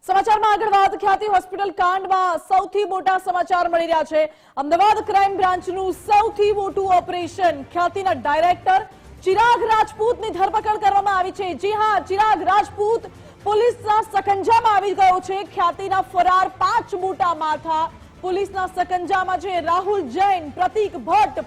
સમાચારમાં આગળ વાત ખ્યાતિ હોસ્પિટલ કાંડમાં સૌથી મોટા સમાચાર મળી રહ્યા છે। અમદાવાદ ક્રાઇમ બ્રાન્ચનું સૌથી મોટું ઓપરેશન ખ્યાતિના ડાયરેક્ટર ચિરાગ રાજપૂતની ધરપકડ કરવામાં આવી છે। જી હા, ચિરાગ રાજપૂત પોલીસના સકંજામાં આવી ગયો છે। ખ્યાતિના ફરાર 5 મોટા માથા પોલીસના સકંજામાં છે। રાહુલ જૈન, પ્રતીક ભટ્ટ,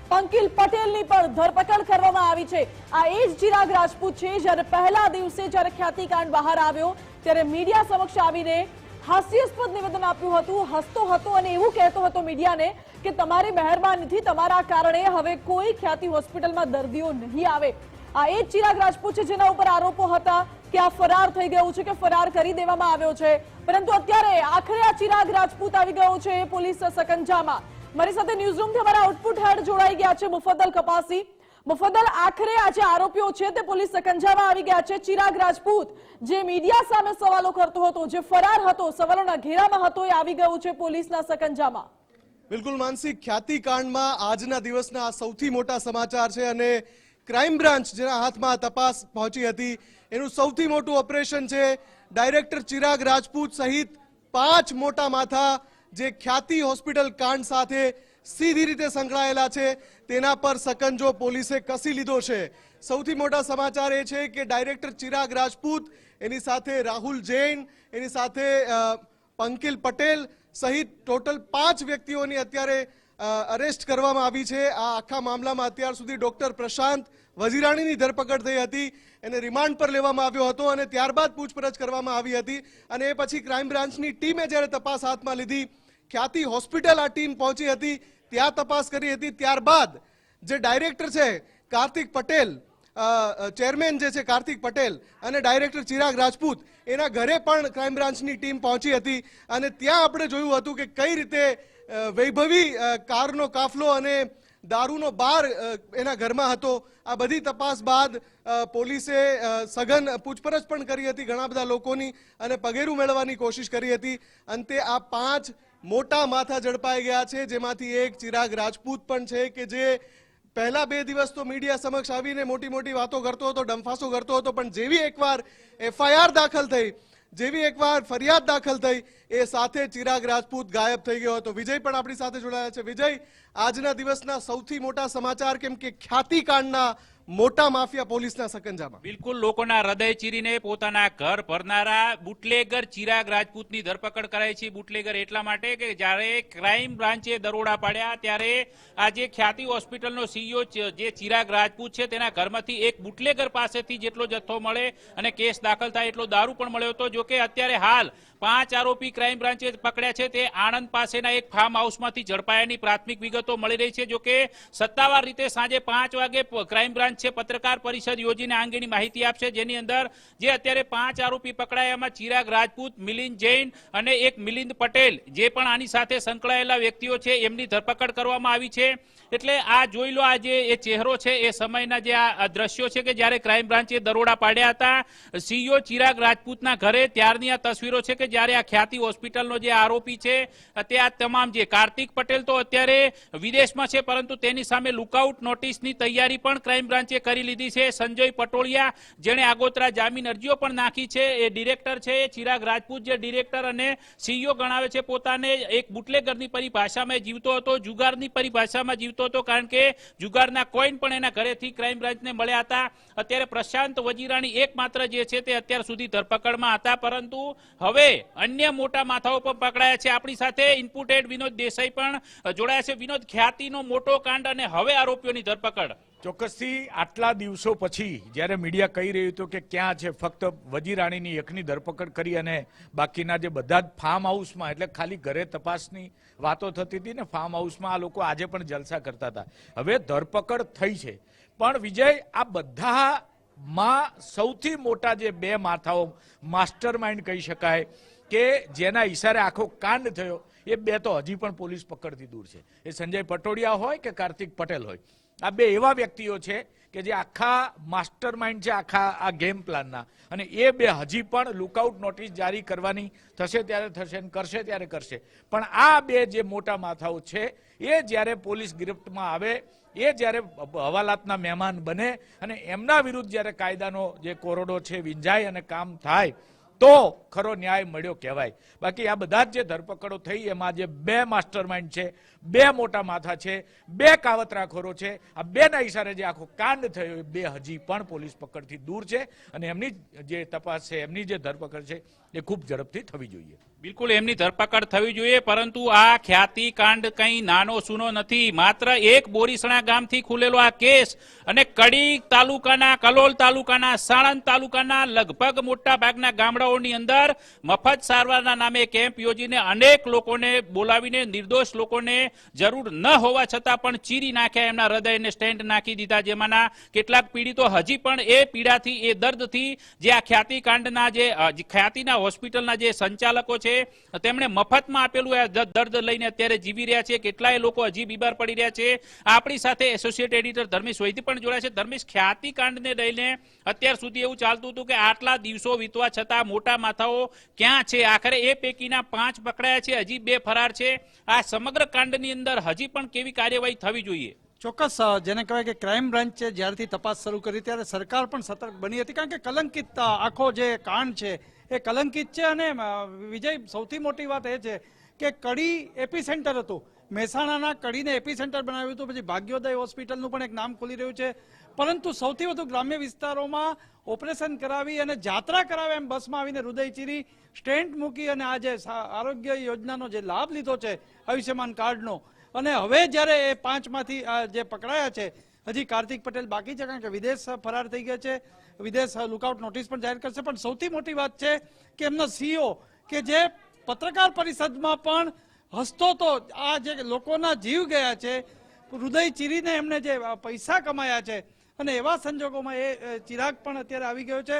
પંકિલ પટેલની પણ ધરપકડ કરવામાં આવી છે। આ એ જ ચિરાગ રાજપૂત છે જ્યારે પહેલા દિવસે જ્યારે ખ્યાતિકાંડ બહાર આવ્યો ત્યારે મીડિયા સમક્ષ આવીને હાસ્યાસ્પદ નિવેદન આપ્યું હતું, હસતો હતો અને એવું કહેતો હતો મીડિયાને કે તમારી મહેરબાનીથી તમારા કારણે હવે કોઈ ખ્યાતિ હોસ્પિટલમાં દર્દીઓ નહીં આવે। આ એ જ ચિરાગ રાજપૂત છે જેના ઉપર આરોપો હતા કે આ ફરાર થઈ ગયું છે, કે ફરાર કરી દેવામાં આવ્યો છે, પરંતુ અત્યારે આખરે આ ચિરાગ રાજપૂત આવી ગયો છે પોલીસ સકંજામાં। મારી સાથે ન્યૂઝરૂમથી અમારા આઉટપુટ હેડ જોડાઈ ગયા છે મુફદ્દલ કપાસી। મુફદ્દલ, આખરે આ જે આરોપીઓ છે તે પોલીસ સકંજામાં આવી ગયા છે। ચિરાગ રાજપૂત જે મીડિયા સામે સવાલો કરતો હતો, જે ફરાર હતો, સવાલોના ઘેરામાં હતો, એ આવી ગયું છે પોલીસના સકંજામાં। બિલકુલ માનસી, ખ્યાતિકાંડમાં આજના દિવસના સૌથી મોટા સમાચાર છે અને ક્રાઇમ બ્રાન્ચ જેના હાથમાં તપાસ પહોંચી હતી એનું સૌથી મોટું ઓપરેશન છે। ડાયરેક્ટર ચિરાગ રાજપૂત સહિત 5 મોટા માથા જે ખ્યાતિ હોસ્પિટલ કાંડ સાથે સીધી રીતે સંકળાયેલા છે તેના પર સકંજો પોલીસે કસી લીધો છે। સૌથી મોટા સમાચાર એ છે કે ડાયરેક્ટર ચિરાગ રાજપૂત, એની સાથે રાહુલ જૈન, એની સાથે પંકિલ પટેલ સહિત ટોટલ 5 વ્યક્તિઓની અત્યારે અરેસ્ટ કરવામાં આવી છે। આ આખા મામલામાં અત્યાર સુધી ડોક્ટર પ્રશાંત વજીરાણીની ધરપકડ થઈ હતી, એને રિમાન્ડ પર લેવામાં આવ્યો હતો અને ત્યારબાદ પૂછપરછ કરવામાં આવી હતી અને એ પછી ક્રાઇમ બ્રાન્ચની ટીમે જ્યારે તપાસ હાથમાં લીધી, ખ્યાતિ હોસ્પિટલ આ ટીમ પહોંચી હતી, ત્યાં તપાસ કરી હતી, ત્યારબાદ જે ડાયરેક્ટર છે કાર્તિક પટેલ, ચેરમેન જે છે કાર્તિક પટેલ અને ડાયરેક્ટર ચિરાગ રાજપૂત, એના ઘરે પણ ક્રાઇમ બ્રાન્ચની ટીમ પહોંચી હતી અને ત્યાં આપણે જોયું હતું કે કઈ રીતે વૈભવી કારનો કાફલો અને દારૂનો બાર એના ઘરમાં હતો। આ બધી તપાસ બાદ પોલીસે સઘન પૂછપરછ પણ કરી હતી ઘણા બધા લોકોની અને પગેરું મેળવવાની કોશિશ કરી હતી। અંતે આ 5 મોટા માથા ઝડપાઈ ગયા છે, જેમાંથી એક ચિરાગ રાજપૂત પણ છે કે જે પહેલા 2 દિવસ તો મીડિયા સમક્ષ આવીને મોટી મોટી વાતો કરતો હતો, ડંફાસો કરતો હતો, પણ જેવી એકવાર FIR દાખલ થઈ, જેવી એકવાર ફરિયાદ દાખલ થઈ, એ સાથે ચિરાગ રાજપૂત ગાયબ થઈ ગયો હતો। વિજય પણ આપણી સાથે જોડાયા છે। વિજય, આજના દિવસના સૌથી મોટા સમાચાર, કેમ કે ખ્યાતિકાંડના મોટા માફિયા પોલીસના સકંજામાં। બિલકુલ, લોકોના હૃદય ચીરીને પોતાના ઘર ભરનારા બુટલેગર ચિરાગ રાજપૂતની ધરપકડ કરાઈ છે। બુટલેગર એટલા માટે કે જ્યારે ક્રાઇમ બ્રાન્ચે દરોડા પાડ્યા ત્યારે આજે ખ્યાતિ હોસ્પિટલનો CEO જે ચિરાગ રાજપૂત છે તેના ઘરમાંથી એક બુટલેગર પાસેથી જેટલો જથ્થો મળે અને કેસ દાખલ થાય એટલો દારૂ પણ મળ્યો હતો। જોકે અત્યારે હાલ 5 આરોપી ક્રાઇમ બ્રાન્ચે પકડ્યા છે તે આણંદ પાસેના એક ફાર્મ હાઉસમાંથી ઝડપાયાની પ્રાથમિક વિગતો મળી રહી છે। જોકે સત્તાવાર રીતે સાંજે 5 વાગે ક્રાઇમ બ્રાન્ચ છે પત્રકાર પરિષદ યોજીને આ અંગેની માહિતી આપશે, જેની અંદર જે અત્યારે 5 આરોપી પકડાયા એમાં ચિરાગ રાજપૂત, મિલિંદ જૈન અને એક મિલિંદ પટેલ જે પણ આની સાથે સંકળાયેલા વ્યક્તિઓ છે એમની ધરપકડ કરવામાં આવી છે। એટલે આ જોઈ લો, આ જે એ ચહેરો છે એ સમયના જે આ દ્રશ્યો છે કે જ્યારે ક્રાઇમ બ્રાન્ચે દરોડા પાડ્યા હતા CEO ચિરાગ રાજપૂતના ઘરે, ત્યારની આ તસવીરો છે કે જ્યારે આ ખ્યાતિ હોસ્પિટલનો જે આરોપી છે તે આ તમામ જે કાર્તિક પટેલ તો અત્યારે વિદેશમાં છે, પરંતુ તેની સામે લુકઆઉટ નોટિસની તૈયારી પણ ક્રાઇમ બ્રાન્ચે કરી લીધી છે। સંજય પટોળિયા જેણે આગોતરા જામીન અરજીઓ પણ નાખી છે, એ ડિરેક્ટર છે। ચિરાગ રાજપૂત જે ડિરેક્ટર અને CEO ગણાવે છે પોતાને, એક બુટલેગરની પરિભાષામાં જીવતો હતો, જુગારની પરિભાષામાં જીવતો હતો, કારણ કે જુગારના કોઈન પણ એના ઘરેથી ક્રાઇમ બ્રાન્ચને મળ્યા હતા। અત્યારે પ્રશાંત વજીરાણી એકમાત્ર જે છે તે અત્યાર સુધી ધરપકડમાં હતા, પરંતુ હવે અન્ય મોટા માથાઓ પણ પકડાયા છે। આપણી સાથે ઇનપુટ હેડ વિનોદ દેસાઈ પણ જોડાયા છે। વિનોદ, ખ્યાતિનો મોટો કાંડ અને હવે આરોપીઓની ધરપકડ। ચોક્કસથી આટલા દિવસો પછી જ્યારે મીડિયા કહી રહ્યું હતું કે ક્યાં છે, ફક્ત વજીરાણીની એકની ધરપકડ કરી અને બાકીના જે બધા જ ફાર્મ હાઉસમાં, એટલે ખાલી ઘરે તપાસની વાતો થતી હતી ને, ફાર્મ હાઉસમાં આ લોકો આજે પણ જલસા કરતા હતા। હવે ધરપકડ થઈ છે, પણ વિજય, આ બધામાં સૌથી મોટા જે 2 માથાઓ, માસ્ટર માઇન્ડ કહી શકાય કે જેના ઈશારે આખો કાંડ થયો, એ 2 તો હજી પણ પોલીસ પકડથી દૂર છે। એ સંજય પટોળિયા હોય કે કાર્તિક પટેલ હોય, આ 2 એવા વ્યક્તિઓ છે કે જે આખા માસ્ટર માઇન્ડ છે આખા આ ગેમ પ્લાનના, અને એ 2 હજી પણ લુકઆઉટ નોટિસ જારી કરવાની થશે ત્યારે થશે અને કરશે ત્યારે કરશે। પણ આ 2 જે મોટા માથાઓ છે એ જ્યારે પોલીસ ગિરફ્ટમાં આવે, એ જ્યારે હવાલાતના મહેમાન બને અને એમના વિરુદ્ધ જ્યારે કાયદાનો જે કોરડો છે વિંજાય અને કામ થાય, તો ખરો ન્યાય મળ્યો કહેવાય. બાકી આ બધા જ જે ધરપકડો થઈ એમાં જે 2 માસ્ટરમાઇન્ડ છે, 2 મોટા માથા છે, 2 કાવતરાખોરો છે, આ 2ના ઈશારે જે આખો કાંડ થયો એ 2 હજી પણ પોલીસ પકડથી દૂર છે અને એમની જે તપાસ છે, એમની જે ધરપકડ છે એ ખૂબ ઝડપથી થવી જોઈએ. બિલકુલ એમની ધરપકડ થવી જોઈએ, પરંતુ આ ખ્યાતિ કાંડ કંઈ નાનો સૂનો નથી. માત્ર એક બોરીસણા ગામથી ખુલેલો આ કેસ અને કડી તાલુકાના, કલોલ તાલુકાના, સાણંદ તાલુકાના લગભગ મોટા ભાગના ગામડાઓની અંદર મફત સારવારના નામે કેમ્પ યોજીને અનેક લોકોને બોલાવીને, નિર્દોષ લોકોને જરૂર ન હોવા છતાં પણ ચીરી નાખ્યા, એમના હૃદયને સ્ટેન્ટ નાખી દીધા. જેમાંના કેટલાક પીડિતો હજી પણ એ પીડાથી, એ દર્દથી જે આ ખ્યાતિ કાંડના જે ખ્યાતિના હોસ્પિટલના જે સંચાલકો છે તેમણે મફતમાં આપેલું આ દર્દ લઈને અત્યારે જીવી રહ્યા છે. કેટલાય લોકો હજી બીમાર પડી રહ્યા છે. આપણી સાથે એસોસિએટ એડિટર ધર્મેશ વૈદ્ય પણ જોડાયા છે. ધર્મેશ, ખ્યાતિ કાંડને લઈને અત્યાર સુધી એવું ચાલતું હતું કે આટલા દિવસો વીતવા છતાં મોટા માથાઓ ક્યાં છે? આખરે એ પૈકીના 5 પકડાયા છે, હજી 2 ફરાર છે. આ સમગ્ર કાંડની અંદર હજી પણ કેવી કાર્યવાહી થવી જોઈએ? ચોક્કસ, જેને કહેવાય કે ક્રાઇમ બ્રાન્ચ છે જ્યારથી તપાસ શરૂ કરી ત્યારે સરકાર પણ સતર્ક બની હતી, કારણ કે કલંકિત આખો જે કાંડ છે એ કલંકિત છે. અને વિજય, સૌથી મોટી વાત એ છે કે કડી એપી સેન્ટર હતું, મહેસાણાના કડીને એપી સેન્ટર બનાવ્યું હતું. પછી ભાગ્યોદય હોસ્પિટલનું પણ એક નામ ખુલી રહ્યું છે, પરંતુ સૌથી વધુ ગ્રામ્ય વિસ્તારોમાં ઓપરેશન કરાવી અને જાત્રા કરાવે એમ બસમાં આવીને હૃદય ચીરી, સ્ટેન્ટ મૂકી અને આ જે આરોગ્ય યોજનાનો જે લાભ લીધો છે આયુષ્યમાન કાર્ડનો, અને હવે જ્યારે એ 5માંથી જે પકડાયા છે, હજી કાર્તિક પટેલ બાકી છે, કારણ કે વિદેશ ફરાર થઈ ગયા છે, વિદેશ લુકઆઉટ નોટિસ પણ જાહેર કરશે. પણ સૌથી મોટી વાત છે કે એમનો સીઈઓ કે જે પત્રકાર પરિષદમાં પણ હસતો તો, આ જે લોકોના જીવ ગયા છે, હૃદય ચીરીને એમને જે પૈસા કમાયા છે, અને એવા સંજોગોમાં એ ચિરાગ પણ અત્યારે આવી ગયો છે.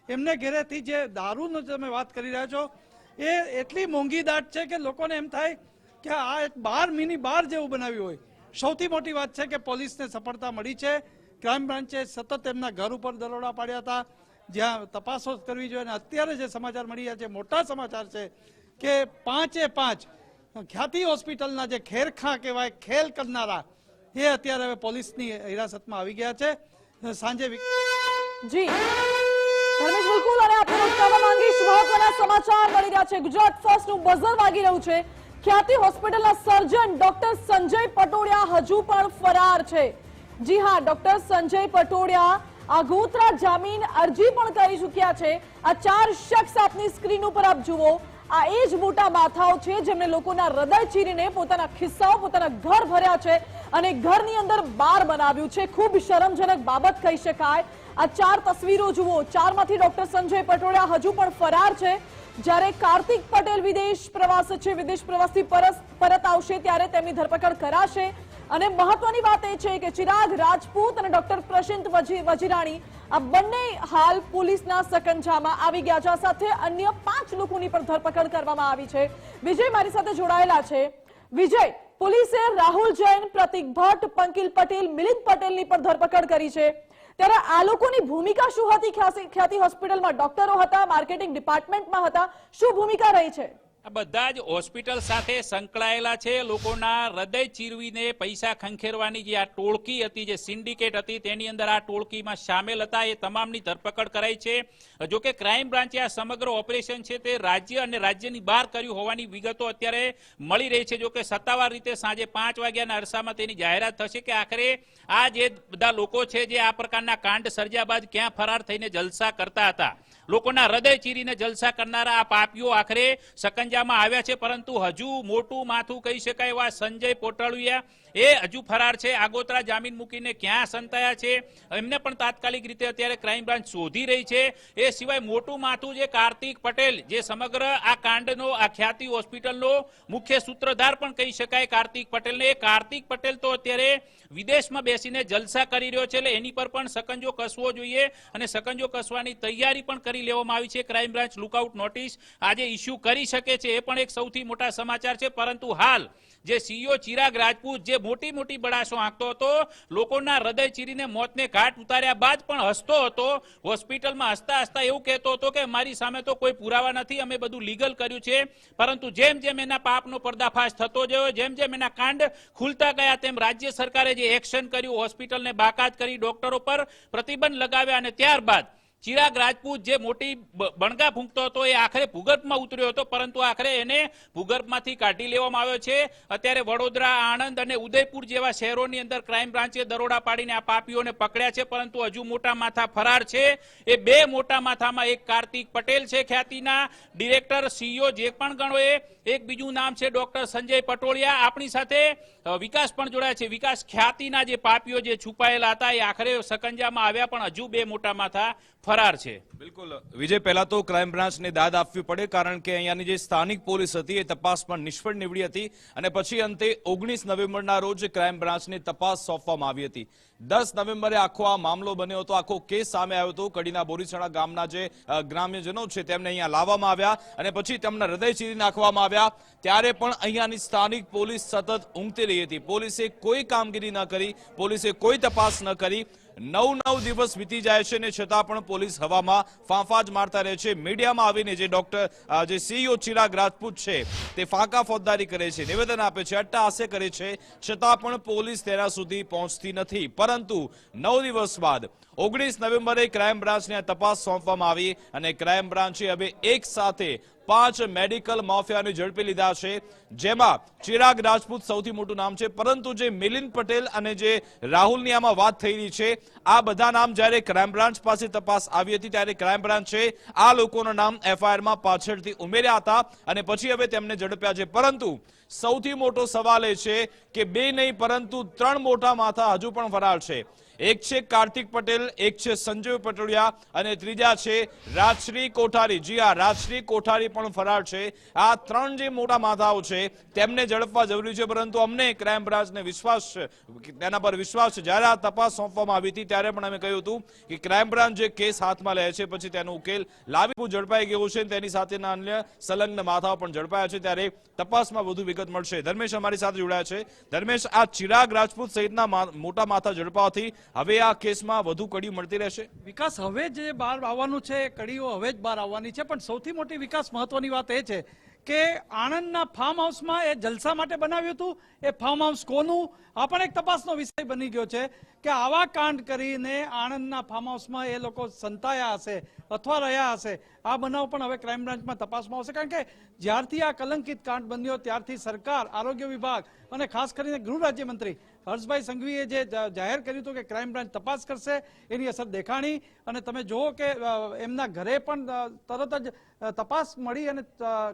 એમને ઘેરેથી જે દારૂનો તમે વાત કરી રહ્યા છો એ એટલી મોંઘી દાટ છે કે લોકોને એમ થાય કે આ એક મિની બાર જેવું બનાવ્યું હોય. સૌથી મોટી વાત છે કે પોલીસને સફળતા મળી છે. ક્રાઇમ બ્રાન્ચે સતત એમના ઘર ઉપર દરોડા પાડ્યા હતા, જ્યાં તપાસો કરવી જોઈએ. અને અત્યારે જે સમાચાર મળી રહ્યા છે, મોટા સમાચાર છે કે 5 ખ્યાતિ હોસ્પિટલના જે ખેરખા કહેવાય, ખેલ કરનારા, એ અત્યારે હવે પોલીસની હિરાસતમાં આવી ગયા છે. સાંજે જી ધર્મેશ, બિલકુલ. અને આપણે રોકવા માંગીશ, મહત્વના સમાચાર મળી રહ્યા છે. ગુજરાત ફર્સ્ટનું બઝર વાગી રહ્યું છે. ખ્યાતિ હોસ્પિટલના સર્જન ડોક્ટર સંજય પટોડિયા હજુ પણ ફરાર છે. જી હા, ડોક્ટર સંજય પટોડિયા આગોતરા જામીન અરજી પણ કરી ચૂક્યા છે. આ 4 શખ્સ આપની સ્ક્રીન ઉપર આપ જુઓ, આ એ જ મોટા માથાઓ છે જેમને લોકોના હૃદય ચીરીને પોતાના ખિસ્સાઓ, પોતાના ઘર ભર્યા છે અને ઘરની અંદર બાર બનાવ્યું છે. ખૂબ શરમજનક બાબત કહી શકાય. આ 4 તસવીરો જુઓ, 4માંથી ડોક્ટર સંજય પટોડિયા હજુ પણ ફરાર છે. જ્યારે કાર્તિક પટેલ વિદેશ પ્રવાસ છે, વિદેશ પ્રવાસથી પરત આવશે ત્યારે તેમની ધરપકડ કરાશે. અને મહત્વની વાત એ છે કે ચિરાગ રાજપૂત અને ડોક્ટર પ્રશાંત વજીરાણી આ બંને હાલ પોલીસના સકંજામાં આવી ગયા છે. આ સાથે અન્ય 5 લોકોની પણ ધરપકડ કરવામાં આવી છે. વિજય મારી સાથે જોડાયેલા છે. વિજય, પોલીસે રાહુલ જૈન, પ્રતિક ભટ્ટ, પંકિલ પટેલ, મિલિંદ પટેલની પણ ધરપકડ કરી છે. ત્યારે આ લોકોની ભૂમિકા શું હતી? ખ્યાતિ હોસ્પિટલમાં ડોક્ટરો હતા, માર્કેટિંગ ડિપાર્ટમેન્ટમાં હતા, શું ભૂમિકા રહી છે? આ બધા જ હોસ્પિટલ સાથે સંકળાયેલા છે. લોકોના હૃદય ચીરવીને પૈસા ખંખેરવાની જે આ ટોળકી હતી, જે સિન્ડિકેટ હતી, તેની અંદર આ ટોળકીમાં સામેલ હતા. એ તમામની ધરપકડ કરાઈ છે. જો કે ક્રાઇમ બ્રાન્ચે આ સમગ્ર ઓપરેશન છે તે રાજ્ય અને રાજ્યની બહાર કર્યું હોવાની વિગતો અત્યારે મળી રહી છે. જો કે સત્તાવાર રીતે સાંજે 5 વાગ્યાના અરસામાં તેની જાહેરાત થશે કે આખરે આ જે બધા લોકો છે જે આ પ્રકારના કાંડ સર્જ્યા બાદ ક્યાં ફરાર થઈને જલસા કરતા હતા, લોકોના હૃદય ચીરીને જલસા કરનારા આ પાપીઓ આખરે સકંજામાં આવ્યા છે. પરંતુ હજુ મોટું માથું કહી શકાય એવા સંજય પોટળિયા એ હજુ ફરાર છે. આગોતરા જામીન મૂકીને ક્યાં સંતાયા છે એમને પણ તાત્કાલિક રીતે અત્યારે ક્રાઇમ બ્રાન્ચ શોધી રહી છે. એ સિવાય મોટું માથું જે કાર્તિક પટેલ, જે સમગ્ર આ કાંડનો, આ ખ્યાતિ હોસ્પિટલનો મુખ્ય સૂત્રધાર પણ કહી શકાય કાર્તિક પટેલને, એ કાર્તિક પટેલ તો અત્યારે વિદેશમાં બેસીને જલસા કરી રહ્યો છે. એટલે એની પર પણ સકંજો કસવો જોઈએ અને સકંજો કસવાની તૈયારી પણ કરી લેવામાં આવી છે. ક્રાઇમ બ્રાન્ચ લુકઆઉટ નોટિસ આજે ઇસ્યુ કરી શકે છે, એ પણ એક સૌથી મોટા સમાચાર છે. પરંતુ હાલ જે સીઈઓ ચિરાગ રાજપૂત જે મોટી બડાશો આંકતો હતો, લોકોના હૃદય ચીરીને મોતને ઘાટ ઉતાર્યા બાદ પણ હસતો હતો, હોસ્પિટલમાં હસતા એવું કહેતો હતો કે મારી સામે તો કોઈ પુરાવા નથી, અમે બધું લીગલ કર્યું છે. પરંતુ જેમ એના પાપનો પર્દાફાશ થતો ગયો, જેમ એના કાંડ ખુલતા ગયા, તેમ રાજ્ય સરકારે જે એક્શન કર્યું, હોસ્પિટલને બાકાત કરી, ડોક્ટરો પર પ્રતિબંધ લગાવ્યા અને ત્યારબાદ ચિરાગ રાજપૂત જે મોટી બણગા ફૂંકતો હતો એ આખરે ભૂગર્ભમાં ઉતર્યો હતો, પરંતુ આખરે એને ભૂગર્ભમાંથી કાઢી લેવામાં આવ્યો છે. અત્યારે વડોદરા, આણંદ અને ઉદયપુર જેવા શહેરોની અંદર ક્રાઇમ બ્રાન્ચે દરોડા પાડીને આ પાપીઓને પકડ્યા છે, પરંતુ હજુ મોટા માથા ફરાર છે. એ બે મોટા માથામાં એક કાર્તિક પટેલ છે, ખ્યાતિના ડિરેક્ટર સીઈઓ જે પણ ગણો એ, એક બીજું નામ છે ડોક્ટર સંજય પટોળિયા. આપણી સાથે વિકાસ પણ જોડાયા છે. વિકાસ, ખ્યાતિના જે પાપીઓ જે છુપાયેલા હતા એ આખરે સકંજામાં આવ્યા, પણ હજુ બે મોટા માથા ફરાર છે. બિલકુલ વિજય, પહેલા તો ક્રાઇમ બ્રાન્ચને દાદ આપવી પડે, કારણ કે અહીંયાની જે સ્થાનિક પોલીસ હતી એ તપાસ પણ નિષ્ફળ નીવડી હતી અને પછી અંતે 19 નવેમ્બરના રોજ ક્રાઇમ બ્રાન્ચને તપાસ સોંપવામાં આવી હતી. 10 નવેમ્બરે આખો આ મામલો બન્યો હતો, આખો કેસ સામે આવ્યો હતો. કડીના બોરીસણા ગામના જે ગ્રામ્યજનો છે તેમને અહીંયા લાવવામાં આવ્યા અને પછી તેમના હૃદય ચીરી નાખવામાં આવ્યા. ત્યારે પણ અહીંયાની સ્થાનિક પોલીસ સતત ઊંઘતી રહી હતી. પોલીસે કોઈ કામગીરી ન કરી, પોલીસે કોઈ તપાસ ન કરી. 9 દિવસ વીતી જાય છે ને છતાં પણ પોલીસ હવામાં ફાંફા જ મારતા રહે છે. મીડિયામાં આવીને જે સીઈઓ ચિરાગ રાજપૂત છે તે ફાંકા ફોજદારી કરે છે, નિવેદન આપે છે, અટ્ટહાસ્ય કરે છે, છતાં પણ પોલીસ તેના સુધી પહોંચતી નથી. પરંતુ 9 દિવસ બાદ 19 નવેમ્બરે ક્રાઇમ બ્રાન્ચને તપાસ સોંપવામાં આવી અને ક્રાઇમ બ્રાન્ચે હવે એક સાથે 5 મેડિકલ માફિયાને ઝડપી લીધા છે, જેમાં ચિરાગ રાજપૂત સૌથી મોટું નામ છે. પરંતુ જે મિલિંદ પટેલ અને જે રાહુલની આમાં વાત થઈ રહી છે, આ બધા નામ જ્યારે ક્રાઇમ બ્રાન્ચ પાસે તપાસ આવી હતી ત્યારે ક્રાઇમ બ્રાન્ચે આ લોકોના નામ એફઆઈઆરમાં પાછળથી ઉમેર્યા હતા અને પછી હવે તેમને ઝડપ્યા છે. પરંતુ સૌથી મોટો સવાલ એ છે કે 2 નહીં પરંતુ 3 મોટા માથા હજુ પણ ફરાર છે. એક છે કાર્તિક પટેલ, એક છે સંજય પટોળિયા અને ત્રીજા છે રાજશ્રી કોઠારી. જી હા, રાજશ્રી કોઠારી પણ ફરાર છે. આ 3 જે મોટા માથાઓ છે તેમને ઝડપવા જરૂરી છે, પરંતુ અમને ક્રાઇમ બ્રાન્ચને વિશ્વાસ છે, તેના પર વિશ્વાસ છે. જ્યારે આ તપાસ સોંપવામાં આવી હતી ત્યારે પણ અમે કહ્યું હતું કે ક્રાઇમ બ્રાન્ચ જે કેસ હાથમાં લે છે પછી તેનો ઉકેલ લાવી ઝડપાઈ ગયો છે, તેની સાથેના અન્ય સંલગ્ન માથાઓ પણ ઝડપાયા છે. ત્યારે તપાસમાં વધુ વિગત મળશે. ધર્મેશ અમારી સાથે જોડાયા છે. ધર્મેશ, આ ચિરાગ રાજપૂત સહિતના મોટા માથા ઝડપાવાથી હવે આ કેસમાં વધુ કડી મળતી રહેશે? વિકાસ, હવે જે બહાર આવવાનું છે કડીઓ હવે જ બહાર આવવાની છે, પણ સૌથી મોટી વિકાસ મહત્વની વાત એ છે કે આણંદના ફાર્મ હાઉસમાં એ જલસા માટે બનાવ્યું હતું. એ ફાર્મ હાઉસ કોનું, આ પણ એક તપાસનો વિષય બની ગયો છે કે આવા કાંડ કરીને આણંદના ફાર્મ હાઉસમાં એ લોકો સંતાયા હશે અથવા રહ્યા હશે. આ બનાવ પણ હવે ક્રાઇમ બ્રાન્ચમાં તપાસમાં આવશે, કારણ કે જ્યારથી આ કલંકિત કાંડ બન્યો ત્યારથી સરકાર, આરોગ્ય વિભાગ અને ખાસ કરીને ગૃહ રાજ્યમંત્રી હર્ષભાઈ સંઘવીએ જે જાહેર કર્યું હતું કે ક્રાઇમ બ્રાન્ચ તપાસ કરશે, એની અસર દેખાણી. અને તમે જુઓ કે એમના ઘરે પણ તરત જ તપાસ મળી અને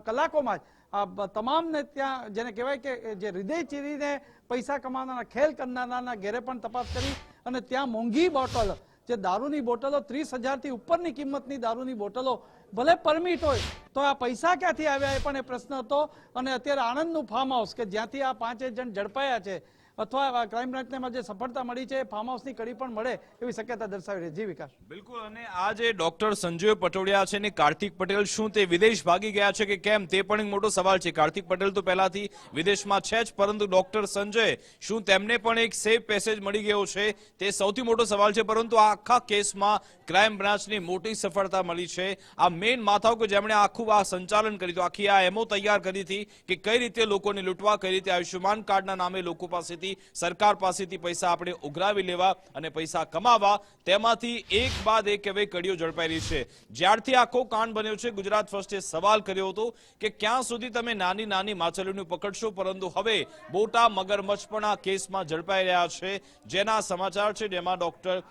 કલાકોમાં જ તમામને ત્યાં જેને કહેવાય કે જે હૃદય ચીરીને પૈસા કમાનારા, ખેલ કરનારાના ઘરે પણ તપાસ કરી અને ત્યાં મોંઘી બોટલ, જે દારૂની બોટલો 30,000થી ઉપરની કિંમતની દારૂની બોટલો, ભલે પરમિટ હોય તો આ પૈસા ક્યાંથી આવ્યા એ પણ એ પ્રશ્ન હતો. અને અત્યારે આણંદનું ફાર્મ હાઉસ કે જ્યાંથી આ 5 જણ ઝડપાયા છે અથવા ક્રાઇમ બ્રાન્ચને જે સફળતા મળી છે, ફાર્મ હાઉસની કડી પણ મળે એવી શક્યતા દર્શાવી રહી. જી વિકાસ. બિલકુલ. અને આ જે ડોક્ટર સંજય પટોળિયા છે ને કાર્તિક પટેલ, શું તે વિદેશ ભાગી ગયા છે કે કેમ, તે પણ એક મોટો સવાલ છે. કાર્તિક પટેલ તો પહેલાથી વિદેશમાં છે જ, પરંતુ ડોક્ટર સંજય, શું તેમને પણ એક સેફ પેસેજ મળી ગયો છે, તે સૌથી મોટો સવાલ છે. પરંતુ આ આખા કેસમાં ક્રાઇમ બ્રાન્ચની મોટી સફળતા મળી છે. આ મેઇન માથાઓ કે જેમણે આખું આ સંચાલન કર્યું હતું, આખી આ એમઓ તૈયાર કરી હતી કે કઈ રીતે લોકોને લૂંટવા, કઈ રીતે આયુષ્યમાન કાર્ડના નામે લોકો પાસેથી, સરકાર પાસેથી પૈસા આપણે ઉઘરાવી લેવા અને પૈસા કમાવા, તેમાંથી એક બાદ એક હવે કડીઓ ઝડપાઈ રહી છે. જ્યારથી આખો કાંડ બન્યો છે, ગુજરાત ફર્સ્ટે સવાલ કર્યો હતો કે ક્યાં સુધી તમે નાની નાની માછલીઓને પકડશો, પરંતુ હવે મોટા મગરમચ્છ પણ આ કેસમાં ઝડપાઈ રહ્યા છે. જેના સમાચાર છે, જેમાં ડોક્ટર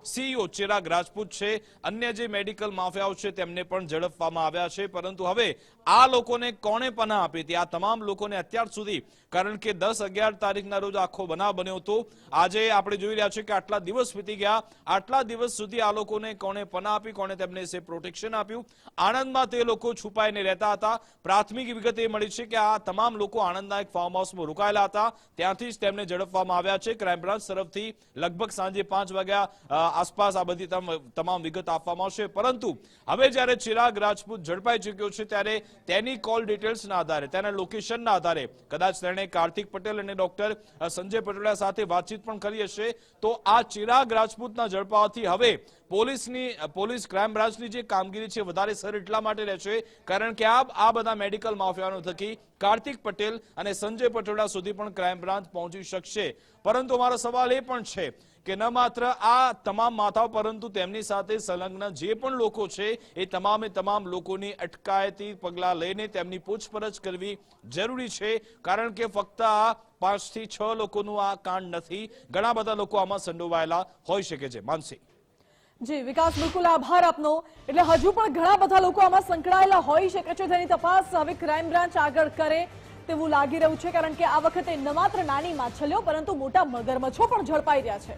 સીઈઓ ચિરાગ રાજપૂત છે, અન્ય જે મેડિકલ માફિયાઓ છે તેમને પણ ઝડપવામાં આવ્યા છે. પરંતુ હવે આ લોકોને કોણે પનાહ આપી હતી, આ તમામ લોકોને અત્યાર સુધી, કારણ કે 10-11 તારીખના રોજ આખો બનાવ બન્યો હતો. આજે આપણે જોઈ રહ્યા છીએ કે આટલા દિવસ વીતી ગયા, આટલા દિવસ સુધી આ લોકોને કોણે પનાહ આપી, કોણે તેમને પ્રોટેક્શન આપ્યું. આણંદમાં તે લોકો છુપાઈને રહેતા હતા. પ્રાથમિક વિગત એ મળી છે કે આ તમામ લોકો આણંદના એક ફાર્મ હાઉસમાં રોકાયેલા હતા, ત્યાંથી જ તેમને ઝડપવામાં આવ્યા છે. ક્રાઇમ બ્રાન્ચ તરફથી લગભગ સાંજે 5 વાગ્યા આસપાસ આ બધી તમામ વિગત આપવામાં આવશે. પરંતુ હવે જ્યારે ચિરાગ રાજપૂત ઝડપાઈ ચૂક્યો છે ત્યારે તેની કોલ ડિટેલ્સના આધારે, તેના લોકેશનના આધારે કદાચ તેણે કાર્તિક પટેલ અને ડોક્ટર સંજય પટોળિયા સાથે વાતચીત પણ કરી હશે. તો આ ચિરાગ રાજપૂતના ઝડપાવાથી હવે પોલીસ ક્રાઇમ બ્રાન્ચની જે કામગીરી છે વધારે સરળ એટલા માટે રહેશે, કારણ કે આ બધા મેડિકલ માફિયાનો થકી કાર્તિક પટેલ અને સંજય પટોળિયા સુધી પણ ક્રાઇમ બ્રાન્ચ પહોંચી શકશે. પરંતુ અમારો સવાલ એ પણ છે કે ન માત્ર આ તમામ માથાઓ પરંતુ તેમની સાથે સંલગ્ન જે પણ લોકો છે એ તમામે તમામ લોકોની અટકાયતી પગલાં લઈને તેમની પૂછપરછ કરવી જરૂરી છે, કારણ કે ફક્ત આ 5 થી 6 લોકોનું આ કાંડ નથી, ઘણા બધા લોકો આમાં સંડોવાયેલા હોઈ શકે છે. માનસી. જી વિકાસ, બિલકુલ આભાર આપનો. એટલે હજુ પણ ઘણા બધા લોકો આમાં સંકળાયેલા હોઈ શકે છે, તેની તપાસ હવે ક્રાઇમ બ્રાન્ચ આગળ કરે તેવું લાગી રહ્યું છે, કારણ કે આ વખતે ન માત્ર નાની માછલીઓ પરંતુ મોટા મગરમચ્છો પણ ઝડપાઈ રહ્યા છે.